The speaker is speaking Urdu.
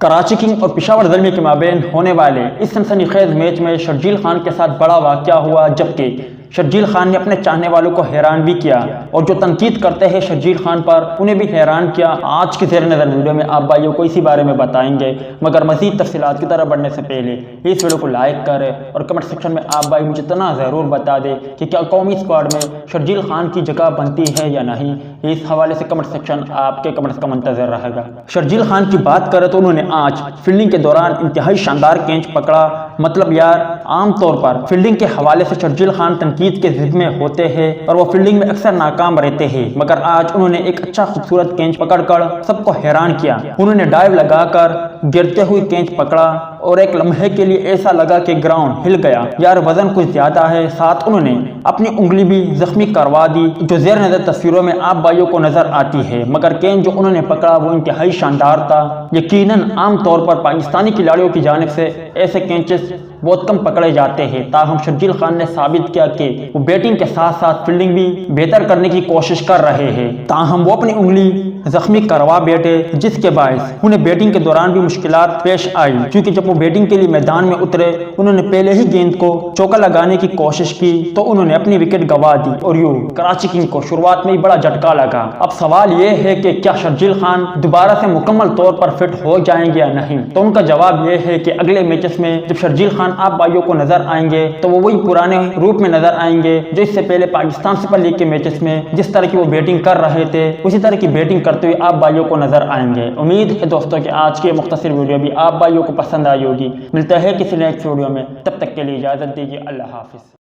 کراچی کنگ اور پشاور زلمی کے مابین ہونے والے اس سنسنی خیز میچ میں شرجیل خان کے ساتھ بڑا واقعہ ہوا، جبکہ شرجیل خان نے اپنے چاہنے والوں کو حیران بھی کیا اور جو تنقید کرتے ہیں شرجیل خان پر انہیں بھی حیران کیا۔ آج کی زیر نظر ویڈیو میں آپ بھائیوں کو اسی بارے میں بتائیں گے، مگر مزید تفصیلات کی طرف بڑھنے سے پہلے اس ویڈیو کو لائک کریں اور کمنٹ سیکشن میں آپ بھائی مجھے اتنا ضرور بتا دیں کہ کیا قومی اسکواڈ میں شرجیل خان کی جگہ بنتی ہے یا نہیں۔ اس حوالے سے کمنٹ سیکشن آپ کے کمنٹس کا منتظر رہے گا۔ شرجیل خان کی بات کریں تو انہوں نے آج فیلڈنگ کے دوران انتہائی شاندار کیچ پکڑا۔ مطلب یار، عام طور پر فیلڈنگ کے حوالے سے شرجیل خان تنقید کے ضد میں ہوتے ہیں اور وہ فیلڈنگ میں اکثر ناکام رہتے ہیں، مگر آج انہوں نے ایک اچھا خوبصورت کیچ پکڑ کر سب کو حیران کیا۔ انہوں نے ڈائیو لگا کر گرتے ہوئے کیچ پکڑا اور ایک لمحے کے لیے ایسا لگا کہ گراؤنڈ ہل گیا۔ یار وزن کچھ زیادہ ہے، ساتھ انہوں نے اپنی انگلی بھی زخمی کروا دی جو زیر نظر تصویروں میں آپ بھائیوں کو نظر آتی ہے، مگر کیچ جو انہوں نے پکڑا وہ انتہائی شاندار تھا۔ یقیناً عام طور پر پاکستانی کھلاڑیوں کی جانب سے ایسے کیچز بہت کم پکڑے جاتے ہیں، تاہم شرجیل خان نے ثابت کیا کہ وہ بیٹنگ کے ساتھ ساتھ فیلڈنگ بھی بہتر کرنے کی کوشش کر رہے ہیں، تاہم وہ اپنی انگلی زخمی کروا بیٹھے جس کے باعث انہیں بیٹنگ کے دوران بھی مشکلات پیش آئی، کیونکہ جب وہ بیٹنگ کے لیے میدان میں اترے انہوں نے پہلے ہی گیند کو چوکا لگانے کی کوشش کی تو انہوں نے اپنی وکٹ گنوا دی اور یوں کراچی کنگ کو شروعات میں ہی بڑا جھٹکا لگا۔ اب سوال یہ ہے کہ کیا شرجیل خان دوبارہ سے مکمل طور پر فٹ ہو جائیں گے یا نہیں، تو ان کا جواب یہ ہے کہ اگلے میچز میں جب شرجیل خان آپ بھائیوں کو نظر آئیں گے تو وہ وہی پرانے روپ میں نظر آئیں گے جو اس سے پہلے پاکستان سپر لیگ کے میچز میں جس طرح کی وہ بیٹنگ کر رہے تھے اسی طرح کی بیٹنگ کرتے ہوئے آپ بھائیوں کو نظر آئیں گے۔ امید ہے دوستوں کہ آج کی مختصر ویڈیو بھی آپ بھائیوں کو پسند آئی ہوگی۔ ملتا ہے کسی نیکسٹ ویڈیو میں، تب تک کے لیے اجازت دیجیے، اللہ حافظ۔